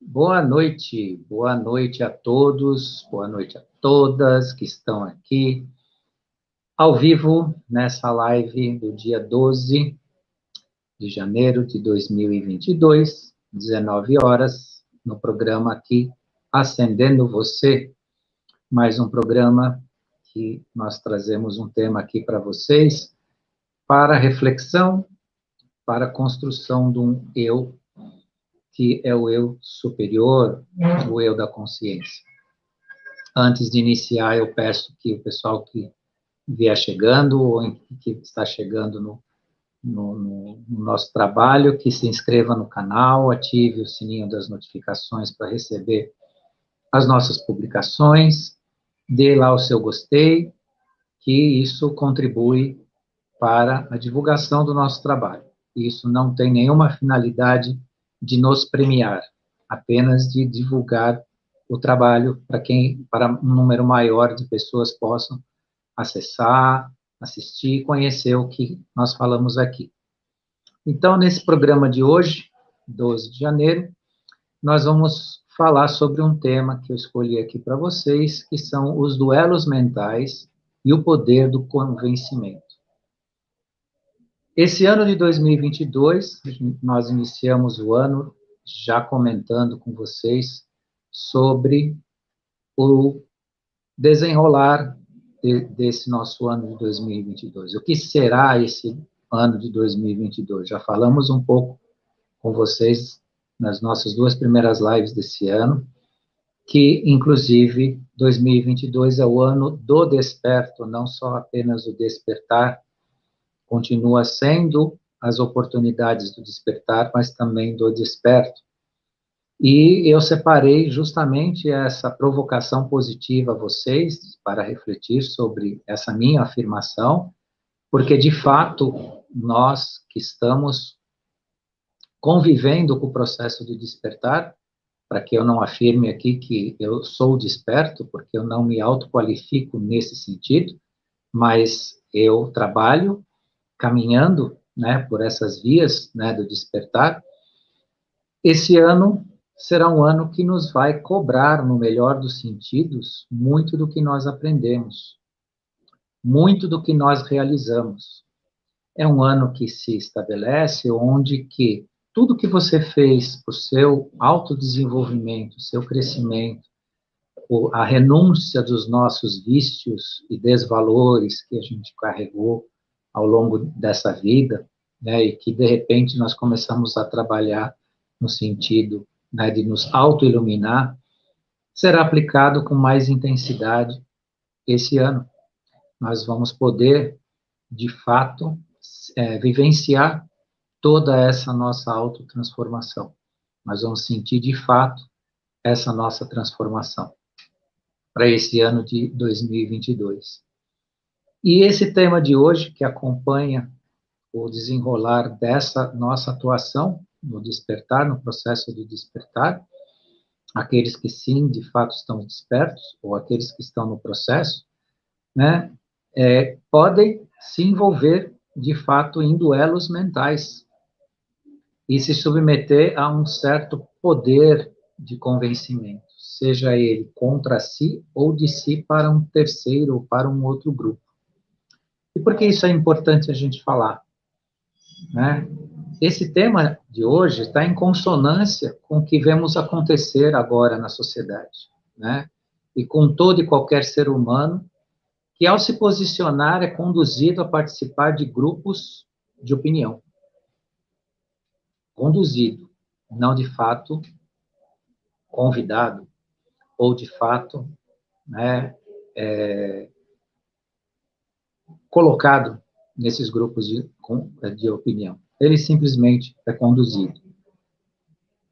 Boa noite a todos, boa noite a todas que estão aqui ao vivo nessa live do dia 12 de janeiro de 2022, 19 horas, no programa aqui Acendendo Você, mais um programa que nós trazemos um tema aqui para vocês, para reflexão, para a construção de um eu, que é o eu superior, o eu da consciência. Antes de iniciar, eu peço que o pessoal que vier chegando, ou que está chegando no nosso trabalho, que se inscreva no canal, ative o sininho das notificações para receber as nossas publicações, dê lá o seu gostei, que isso contribui para a divulgação do nosso trabalho. Isso não tem nenhuma finalidade de nos premiar, apenas de divulgar o trabalho para um número maior de pessoas possam acessar, assistir e conhecer o que nós falamos aqui. Então, nesse programa de hoje, 12 de janeiro, nós vamos falar sobre um tema que eu escolhi aqui para vocês, que são os duelos mentais e o poder do convencimento. Esse ano de 2022, nós iniciamos o ano já comentando com vocês sobre o desenrolar desse nosso ano de 2022. O que será esse ano de 2022? Já falamos um pouco com vocês nas nossas duas primeiras lives desse ano, que, inclusive, 2022 é o ano do desperto, não só apenas o despertar, continua sendo as oportunidades do despertar, mas também do desperto. E eu separei justamente essa provocação positiva a vocês para refletir sobre essa minha afirmação, porque, de fato, nós que estamos convivendo com o processo de despertar, para que eu não afirme aqui que eu sou desperto, porque eu não me autoqualifico nesse sentido, mas eu trabalho caminhando, né, por essas vias, né, do despertar. Esse ano será um ano que nos vai cobrar, no melhor dos sentidos, muito do que nós aprendemos, muito do que nós realizamos. É um ano que se estabelece onde que tudo que você fez para o seu autodesenvolvimento, seu crescimento, a renúncia dos nossos vícios e desvalores que a gente carregou ao longo dessa vida, né, e que, de repente, nós começamos a trabalhar no sentido, né, de nos auto-iluminar, será aplicado com mais intensidade esse ano. Nós vamos poder, de fato, vivenciar toda essa nossa autotransformação. Nós vamos sentir, de fato, essa nossa transformação para esse ano de 2022. E esse tema de hoje, que acompanha o desenrolar dessa nossa atuação no despertar, no processo de despertar, aqueles que sim, de fato, estão despertos, ou aqueles que estão no processo, né, podem se envolver, de fato, em duelos mentais e se submeter a um certo poder de convencimento, seja ele contra si ou de si para um terceiro ou para um outro grupo. E por que isso é importante a gente falar? Né? Esse tema de hoje está em consonância com o que vemos acontecer agora na sociedade, né? E com todo e qualquer ser humano que, ao se posicionar, é conduzido a participar de grupos de opinião. Conduzido, não de fato convidado, ou de fato, né, colocado nesses grupos de opinião. Ele simplesmente é conduzido.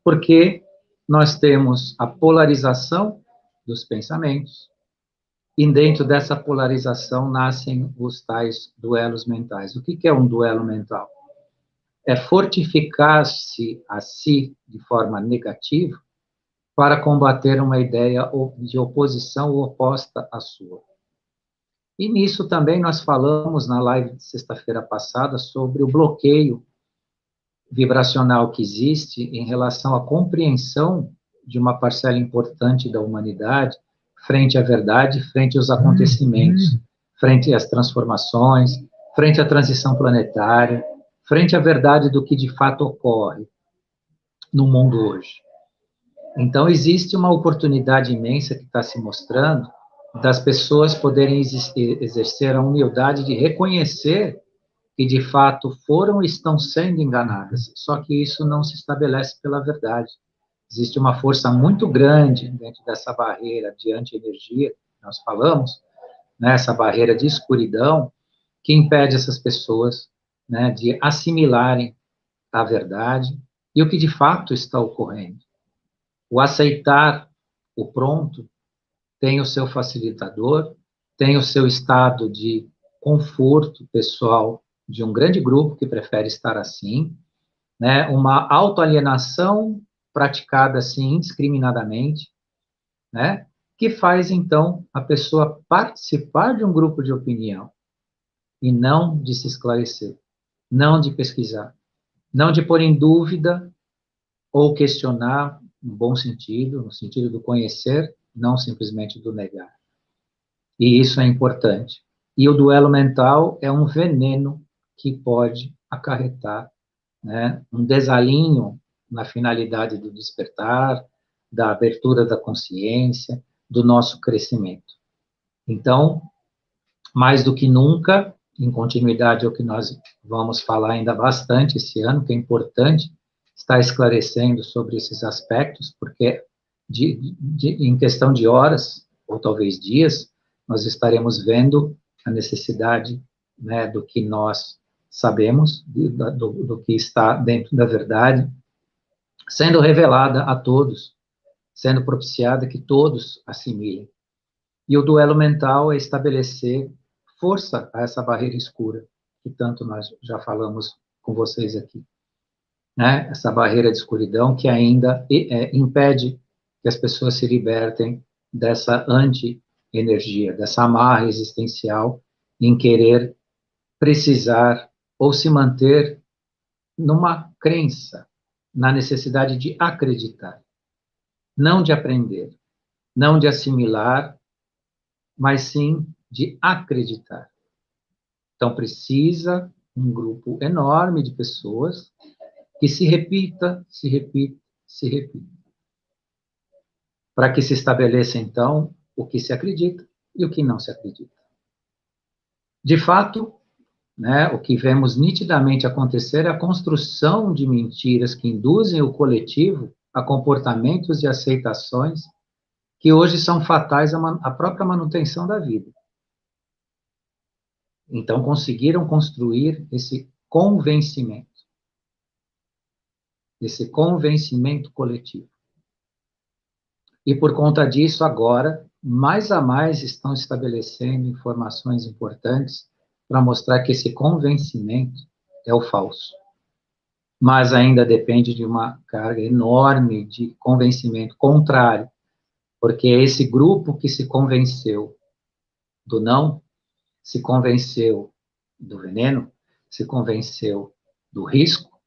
Porque nós temos a polarização dos pensamentos, e dentro dessa polarização nascem os tais duelos mentais. O que é um duelo mental? É fortificar-se a si de forma negativa para combater uma ideia de oposição ou oposta à sua. E nisso também nós falamos na live de sexta-feira passada sobre o bloqueio vibracional que existe em relação à compreensão de uma parcela importante da humanidade frente à verdade, frente aos acontecimentos, frente às transformações, frente à transição planetária, frente à verdade do que de fato ocorre no mundo hoje. Então, existe uma oportunidade imensa que está se mostrando das pessoas poderem exercer a humildade de reconhecer que, de fato, foram e estão sendo enganadas. Só que isso não se estabelece pela verdade. Existe uma força muito grande dentro dessa barreira de anti-energia, que nós falamos, né, essa barreira de escuridão, que impede essas pessoas, né, de assimilarem a verdade e o que de fato está ocorrendo. O aceitar o pronto tem o seu facilitador, tem o seu estado de conforto pessoal de um grande grupo que prefere estar assim, né? Uma autoalienação praticada assim indiscriminadamente, né? Que faz então a pessoa participar de um grupo de opinião e não de se esclarecer, não de pesquisar, não de pôr em dúvida ou questionar no bom sentido, no sentido do conhecer, não simplesmente do negar. E isso é importante. E o duelo mental é um veneno que pode acarretar, né, um desalinho na finalidade do despertar, da abertura da consciência, do nosso crescimento. Então, mais do que nunca, em continuidade ao que nós vamos falar ainda bastante esse ano, que é importante estar esclarecendo sobre esses aspectos, porque em questão de horas, ou talvez dias, nós estaremos vendo a necessidade, né, do que nós sabemos, do que está dentro da verdade, sendo revelada a todos, sendo propiciada que todos assimilem. E o duelo mental é estabelecer força a essa barreira escura, que tanto nós já falamos com vocês aqui. Né? Essa barreira de escuridão que ainda impede que as pessoas se libertem dessa anti-energia, dessa amarra existencial em querer precisar ou se manter numa crença, na necessidade de acreditar, não de aprender, não de assimilar, mas sim de acreditar. Então, precisa um grupo enorme de pessoas que se repita, se repita, se repita, para que se estabeleça, então, o que se acredita e o que não se acredita. De fato, né, o que vemos nitidamente acontecer é a construção de mentiras que induzem o coletivo a comportamentos e aceitações que hoje são fatais à própria manutenção da vida. Então, conseguiram construir esse convencimento coletivo. E por conta disso, agora, mais a mais estão estabelecendo informações importantes para mostrar que esse convencimento é o falso. Mas ainda depende de uma carga enorme de convencimento contrário, porque é esse grupo que se convenceu do não, se convenceu do veneno, se convenceu do risco,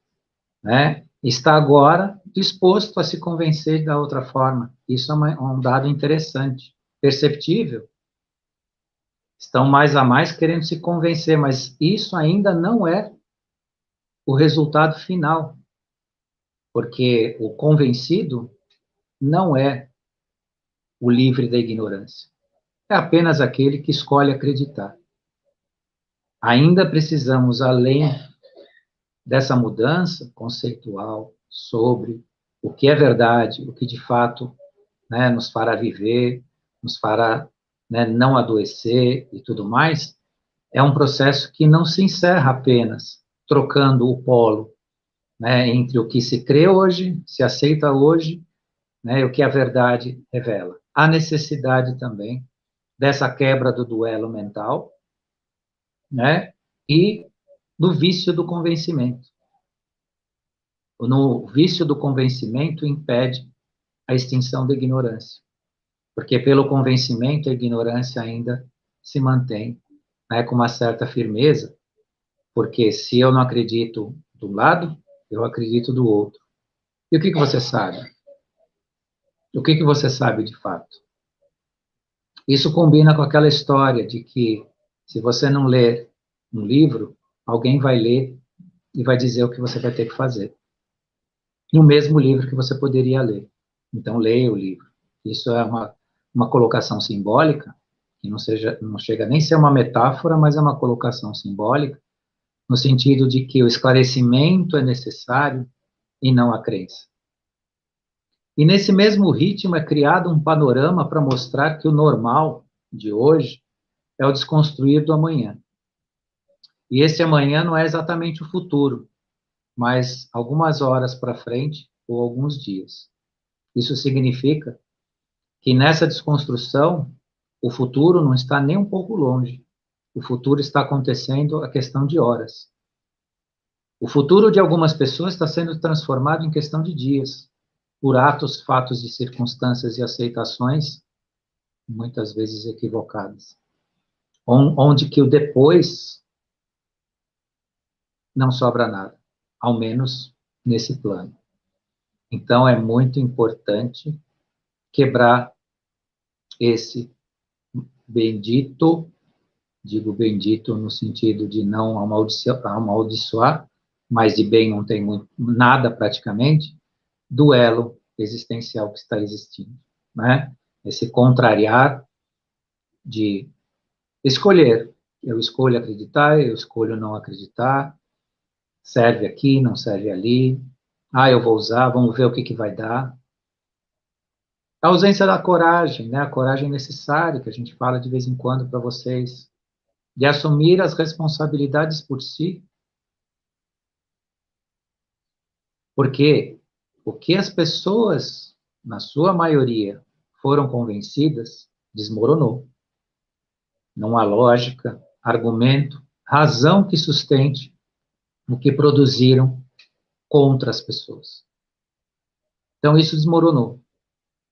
né? Está agora disposto a se convencer da outra forma. Isso é um dado interessante, perceptível. Estão mais a mais querendo se convencer, mas isso ainda não é o resultado final, porque o convencido não é o livre da ignorância. É apenas aquele que escolhe acreditar. Ainda precisamos, além dessa mudança conceitual sobre o que é verdade, o que de fato, né, nos fará viver, nos fará, né, não adoecer e tudo mais, é um processo que não se encerra apenas trocando o polo, né, entre o que se crê hoje, se aceita hoje, né, e o que a verdade revela. Há necessidade também dessa quebra do duelo mental, né, e do vício do convencimento. No vício do convencimento impede a extinção da ignorância, porque pelo convencimento a ignorância ainda se mantém, né, com uma certa firmeza, porque se eu não acredito de um lado, eu acredito do outro. E o que você sabe? O que você sabe de fato? Isso combina com aquela história de que, se você não ler um livro, alguém vai ler e vai dizer o que você vai ter que fazer. No mesmo livro que você poderia ler. Então, leia o livro. Isso é uma colocação simbólica, que não chega nem a ser uma metáfora, mas é uma colocação simbólica, no sentido de que o esclarecimento é necessário e não a crença. E nesse mesmo ritmo é criado um panorama para mostrar que o normal de hoje é o desconstruir do amanhã. E esse amanhã não é exatamente o futuro, mas algumas horas para frente ou alguns dias. Isso significa que nessa desconstrução, o futuro não está nem um pouco longe. O futuro está acontecendo a questão de horas. O futuro de algumas pessoas está sendo transformado em questão de dias, por atos, fatos e circunstâncias e aceitações, muitas vezes equivocadas. Onde que o depois não sobra nada, ao menos nesse plano. Então, é muito importante quebrar esse bendito, digo bendito no sentido de não amaldiçoar, mas de bem não tem muito, nada praticamente, duelo existencial que está existindo, né? Esse contrariar de escolher. Eu escolho acreditar, eu escolho não acreditar, serve aqui, não serve ali, eu vou usar, vamos ver o que vai dar. A ausência da coragem, né? A coragem necessária, que a gente fala de vez em quando para vocês, de assumir as responsabilidades por si, porque o que as pessoas, na sua maioria, foram convencidas, desmoronou. Não há lógica, argumento, razão que sustente o que produziram contra as pessoas. Então, isso desmoronou.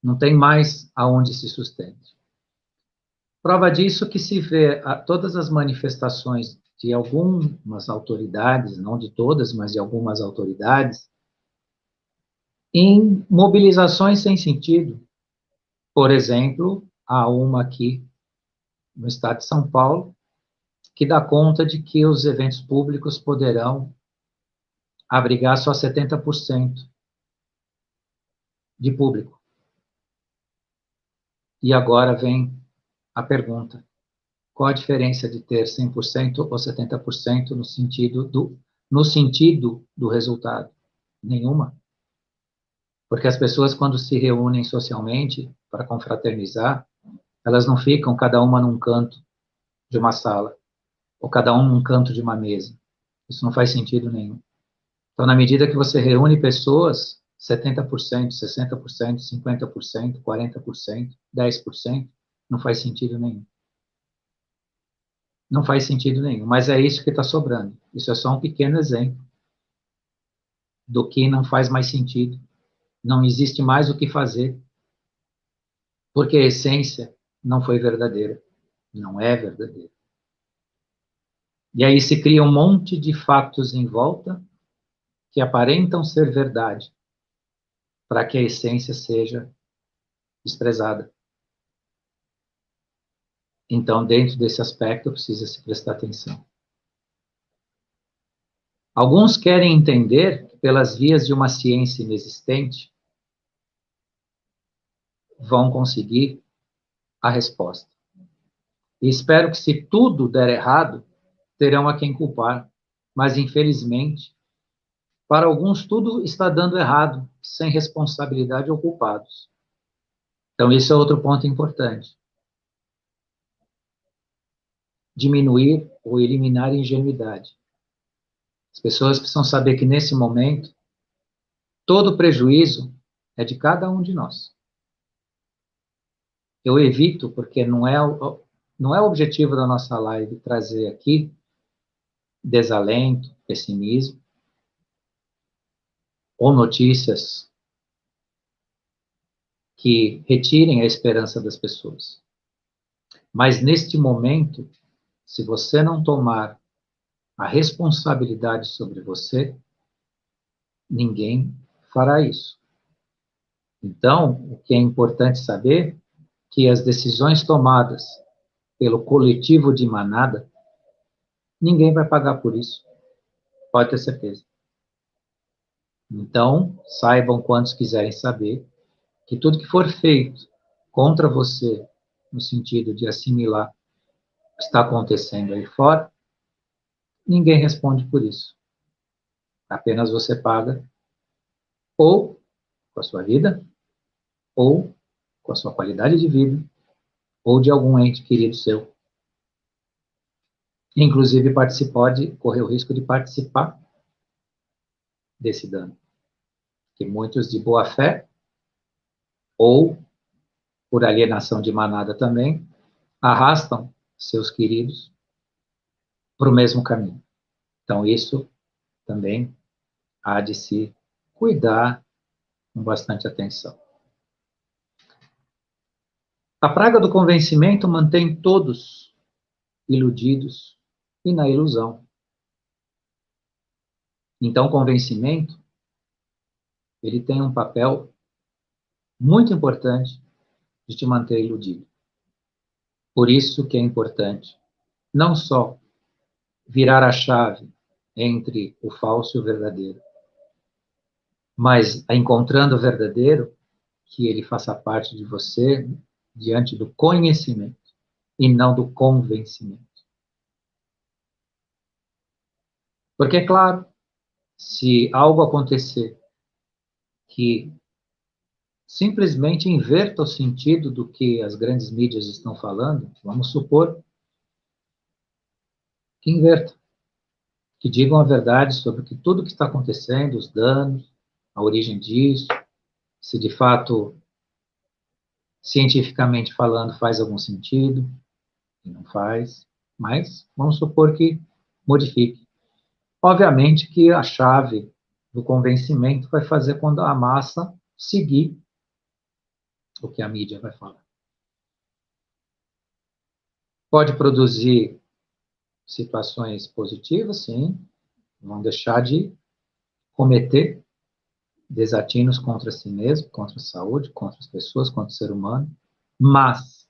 Não tem mais aonde se sustente. Prova disso que se vê todas as manifestações de algumas autoridades, não de todas, mas de algumas autoridades, em mobilizações sem sentido. Por exemplo, há uma aqui no estado de São Paulo, que dá conta de que os eventos públicos poderão abrigar só 70% de público. E agora vem a pergunta: qual a diferença de ter 100% ou 70% no sentido do resultado? Nenhuma. Porque as pessoas, quando se reúnem socialmente para confraternizar, elas não ficam cada uma num canto de uma sala, ou cada um num canto de uma mesa. Isso não faz sentido nenhum. Então, na medida que você reúne pessoas, 70%, 60%, 50%, 40%, 10%, não faz sentido nenhum. Não faz sentido nenhum, mas é isso que está sobrando. Isso é só um pequeno exemplo do que não faz mais sentido. Não existe mais o que fazer, porque a essência não foi verdadeira, não é verdadeira. E aí se cria um monte de fatos em volta que aparentam ser verdade, para que a essência seja desprezada. Então, dentro desse aspecto, precisa se prestar atenção. Alguns querem entender que, pelas vias de uma ciência inexistente, vão conseguir a resposta. E espero que, se tudo der errado, terão a quem culpar. Mas, infelizmente, para alguns, tudo está dando errado, sem responsabilidade ou culpados. Então, isso é outro ponto importante. Diminuir ou eliminar a ingenuidade. As pessoas precisam saber que, nesse momento, todo prejuízo é de cada um de nós. Eu evito, porque não é o objetivo da nossa live trazer aqui desalento, pessimismo, ou notícias que retirem a esperança das pessoas. Mas, neste momento, se você não tomar a responsabilidade sobre você, ninguém fará isso. Então, o que é importante saber é que as decisões tomadas pelo coletivo de manada, ninguém vai pagar por isso, pode ter certeza. Então, saibam quantos quiserem saber que tudo que for feito contra você, no sentido de assimilar o que está acontecendo aí fora, ninguém responde por isso. Apenas você paga ou com a sua vida, ou com a sua qualidade de vida, ou de algum ente querido seu. Inclusive, pode correr o risco de participar desse dano. Que muitos de boa fé, ou por alienação de manada também, arrastam seus queridos para o mesmo caminho. Então, isso também há de se cuidar com bastante atenção. A praga do convencimento mantém todos iludidos e na ilusão. Então, o convencimento, ele tem um papel muito importante de te manter iludido. Por isso que é importante não só virar a chave entre o falso e o verdadeiro, mas encontrando o verdadeiro, que ele faça parte de você diante do conhecimento e não do convencimento. Porque, é claro, se algo acontecer que simplesmente inverta o sentido do que as grandes mídias estão falando, vamos supor que inverta, que digam a verdade sobre tudo o que está acontecendo, os danos, a origem disso, se de fato, cientificamente falando, faz algum sentido, e não faz, mas vamos supor que modifique. Obviamente que a chave do convencimento vai fazer quando a massa seguir o que a mídia vai falar. Pode produzir situações positivas, sim, não deixar de cometer desatinos contra si mesmo, contra a saúde, contra as pessoas, contra o ser humano, mas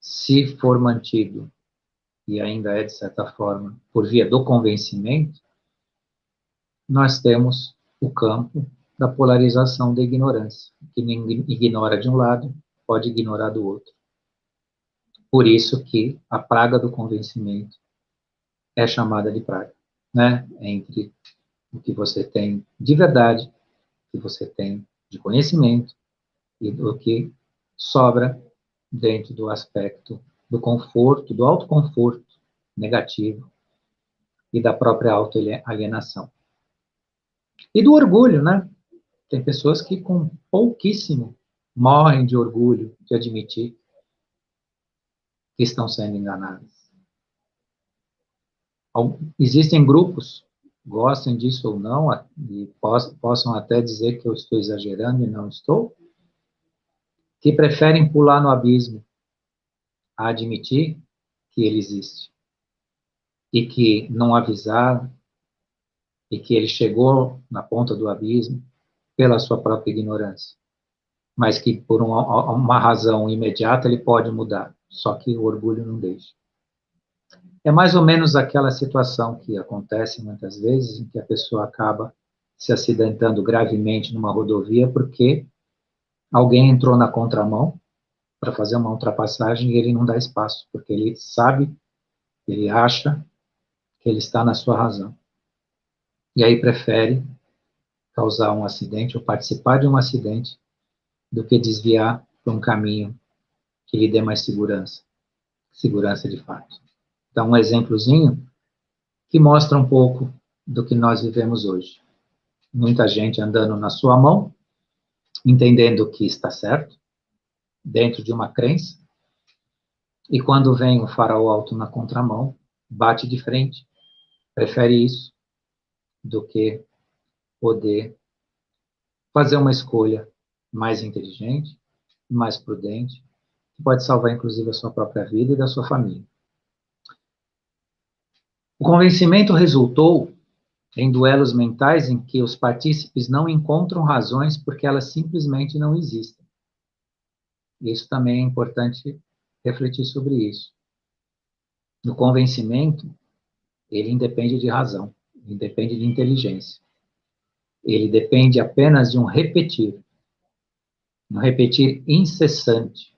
se for mantido, e ainda é de certa forma, por via do convencimento, nós temos o campo da polarização da ignorância. Quem ignora de um lado pode ignorar do outro. Por isso que a praga do convencimento é chamada de praga, né? Entre o que você tem de verdade, o que você tem de conhecimento e do que sobra dentro do aspecto do conforto, do autoconforto negativo e da própria autoalienação. E do orgulho, né? Tem pessoas que com pouquíssimo morrem de orgulho de admitir que estão sendo enganadas. Existem grupos, gostem disso ou não, e possam até dizer que eu estou exagerando e não estou, que preferem pular no abismo a admitir que ele existe e que não avisaram e que ele chegou na ponta do abismo pela sua própria ignorância, mas que por uma razão imediata ele pode mudar, só que o orgulho não deixa. É mais ou menos aquela situação que acontece muitas vezes em que a pessoa acaba se acidentando gravemente numa rodovia porque alguém entrou na contramão para fazer uma ultrapassagem e ele não dá espaço, porque ele sabe, ele acha que ele está na sua razão. E aí prefere causar um acidente ou participar de um acidente do que desviar para um caminho que lhe dê mais segurança, segurança de fato. Então, um exemplozinho que mostra um pouco do que nós vivemos hoje. Muita gente andando na sua mão, entendendo que está certo, dentro de uma crença, e quando vem o farol alto na contramão, bate de frente, prefere isso do que poder fazer uma escolha mais inteligente, mais prudente, que pode salvar inclusive a sua própria vida e da sua família. O convencimento resultou em duelos mentais em que os partícipes não encontram razões porque elas simplesmente não existem. Isso também é importante refletir sobre isso. No convencimento, ele independe de razão, independe de inteligência. Ele depende apenas de um repetir incessante,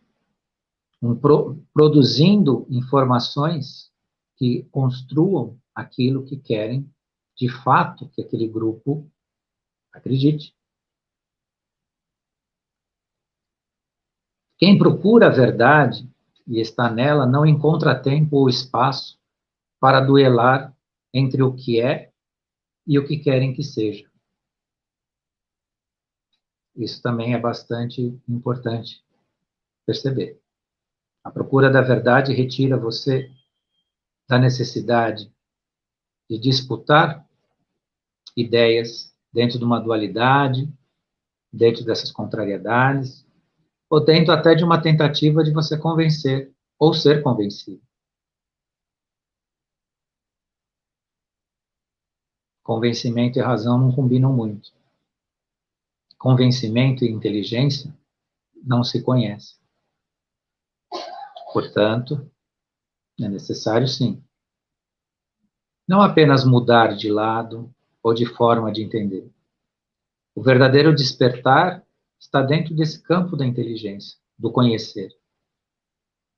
produzindo informações que construam aquilo que querem, de fato, que aquele grupo acredite. Quem procura a verdade e está nela não encontra tempo ou espaço para duelar entre o que é e o que querem que seja. Isso também é bastante importante perceber. A procura da verdade retira você da necessidade de disputar ideias dentro de uma dualidade, dentro dessas contrariedades, ou dentro até de uma tentativa de você convencer ou ser convencido. Convencimento e razão não combinam muito. Convencimento e inteligência não se conhecem. Portanto, é necessário, sim, não apenas mudar de lado ou de forma de entender. O verdadeiro despertar está dentro desse campo da inteligência, do conhecer.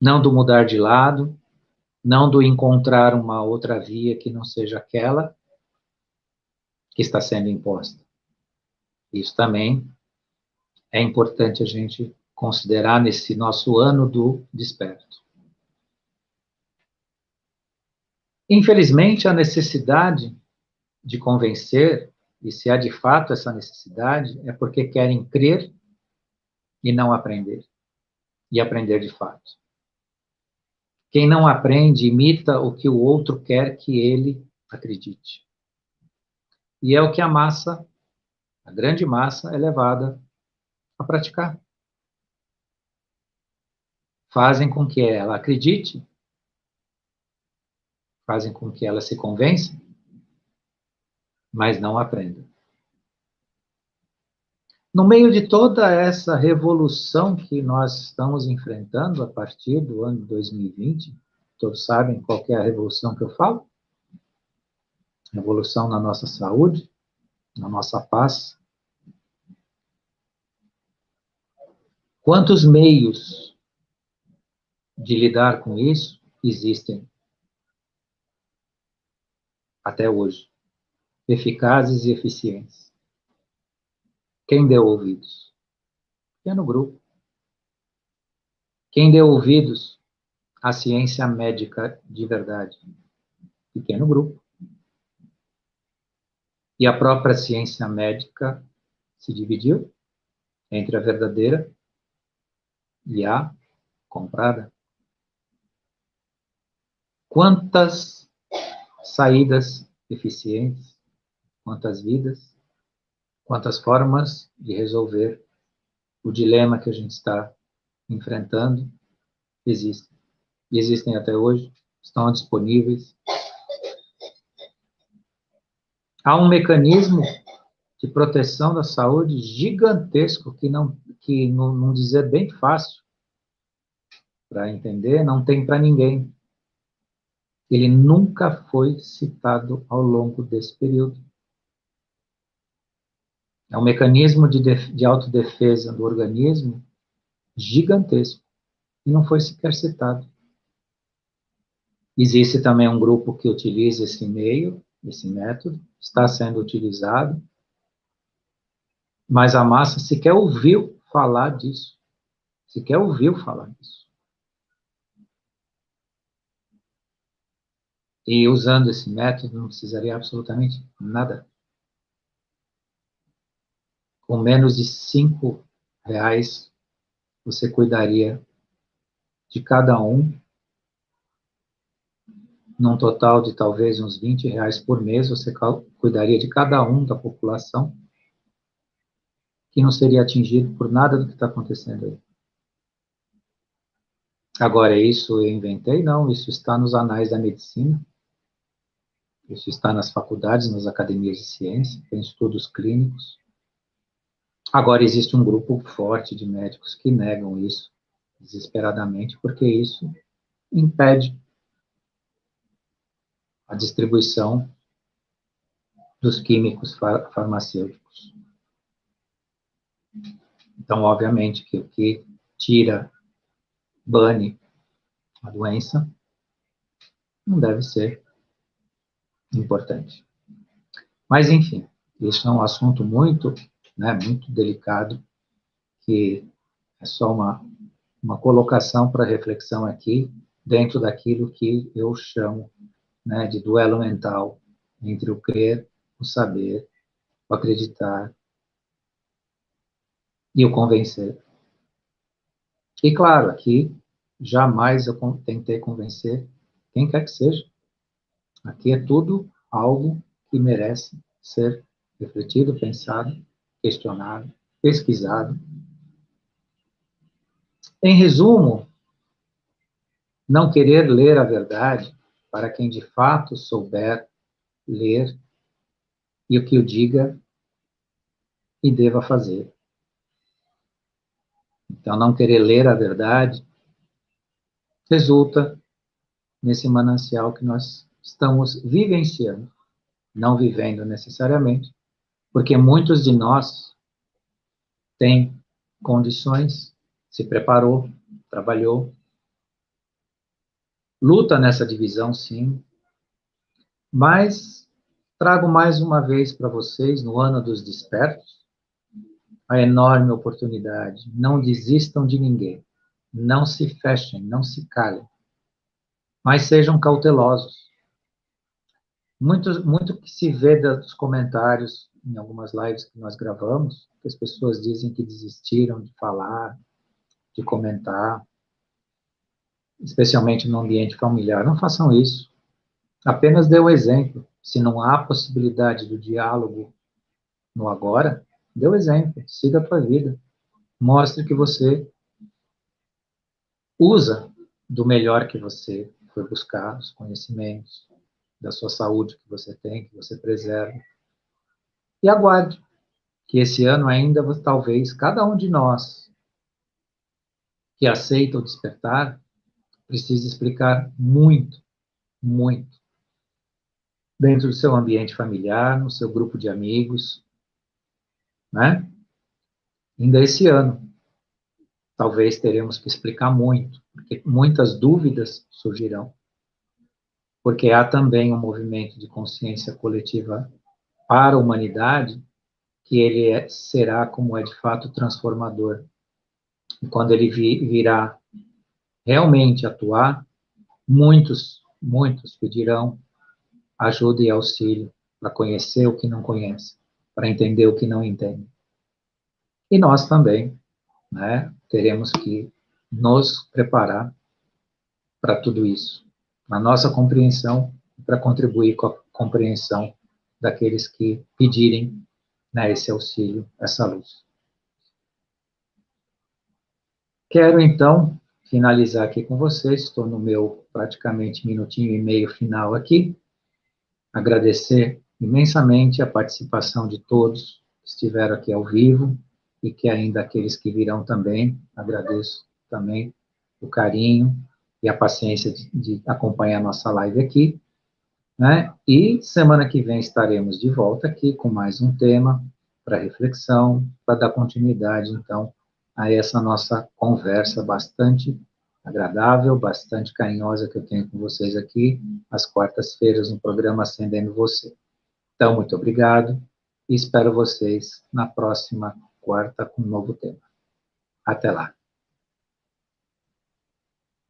Não do mudar de lado, não do encontrar uma outra via que não seja aquela que está sendo imposta. Isso também é importante a gente considerar nesse nosso ano do desperto. Infelizmente, a necessidade de convencer, e se há de fato essa necessidade, é porque querem crer e não aprender, e aprender de fato. Quem não aprende imita o que o outro quer que ele acredite. E é o que a massa, a grande massa, é levada a praticar. Fazem com que ela acredite, fazem com que ela se convença, mas não aprenda. No meio de toda essa revolução que nós estamos enfrentando a partir do ano 2020, todos sabem qual é a revolução que eu falo? Revolução na nossa saúde, na nossa paz. Quantos meios de lidar com isso existem até hoje, eficazes e eficientes? Quem deu ouvidos? Pequeno grupo. Quem deu ouvidos à ciência médica de verdade? Pequeno grupo. E a própria ciência médica se dividiu entre a verdadeira e a comprada. Quantas saídas eficientes, quantas vidas, quantas formas de resolver o dilema que a gente está enfrentando existem. E existem até hoje, estão disponíveis. Há um mecanismo de proteção da saúde gigantesco que não dizer bem fácil para entender, não tem para ninguém. Ele nunca foi citado ao longo desse período. É um mecanismo de autodefesa do organismo gigantesco e não foi sequer citado. Existe também um grupo que utiliza esse meio, esse método, está sendo utilizado, mas a massa sequer ouviu falar disso. Sequer ouviu falar disso. E usando esse método não precisaria absolutamente nada. Com menos de R$ 5, você cuidaria de cada um, num total de talvez uns R$ 20 por mês, você cuidaria de cada um da população que não seria atingido por nada do que está acontecendo aí. Agora, isso eu inventei? Não, isso está nos anais da medicina. Isso está nas faculdades, nas academias de ciência, tem estudos clínicos. Agora, existe um grupo forte de médicos que negam isso desesperadamente, porque isso impede a distribuição dos químicos farmacêuticos. Então, obviamente, que o que tira, bane a doença, não deve ser importante. Mas, enfim, isso é um assunto muito, muito delicado, que é só uma colocação para reflexão aqui, dentro daquilo que eu chamo, de duelo mental entre o crer, o saber, o acreditar e o convencer. E, claro, aqui, jamais eu tentei convencer quem quer que seja. Aqui é tudo algo que merece ser refletido, pensado, questionado, pesquisado. Em resumo, não querer ler a verdade para quem de fato souber ler e o que o diga e deva fazer. Então, não querer ler a verdade resulta nesse manancial que nós estamos vivenciando, não vivendo necessariamente, porque muitos de nós têm condições, se preparou, trabalhou, luta nessa divisão, sim, mas trago mais uma vez para vocês, no ano dos despertos, a enorme oportunidade. Não desistam de ninguém. Não se fechem, não se calem. Mas sejam cautelosos. Muito que se vê dos comentários em algumas lives que nós gravamos, que as pessoas dizem que desistiram de falar, de comentar, especialmente no ambiente familiar. Não façam isso. Apenas dê o exemplo. Se não há possibilidade do diálogo no agora, dê o exemplo. Siga a tua vida. Mostre que você usa do melhor que você foi buscar, os conhecimentos, da sua saúde que você tem, que você preserva. E aguarde que esse ano ainda, talvez, cada um de nós que aceita o despertar, precise explicar muito, muito, dentro do seu ambiente familiar, no seu grupo de amigos, né? Ainda esse ano, talvez teremos que explicar muito, porque muitas dúvidas surgirão, porque há também um movimento de consciência coletiva para a humanidade, que ele será, como é de fato, transformador. E quando ele virá realmente atuar, muitos pedirão ajuda e auxílio para conhecer o que não conhece, para entender o que não entende. E nós também, teremos que nos preparar para tudo isso, na nossa compreensão, para contribuir com a compreensão daqueles que pedirem, esse auxílio, essa luz. Quero, então, finalizar aqui com vocês, estou no meu praticamente minutinho e meio final aqui, agradecer imensamente a participação de todos que estiveram aqui ao vivo e que ainda aqueles que virão também, agradeço também o carinho e a paciência de acompanhar a nossa live aqui, E semana que vem estaremos de volta aqui com mais um tema para reflexão, para dar continuidade, então, a essa nossa conversa bastante agradável, bastante carinhosa que eu tenho com vocês aqui, às quartas-feiras, no programa Acendendo Você. Então, muito obrigado e espero vocês na próxima quarta com um novo tema. Até lá.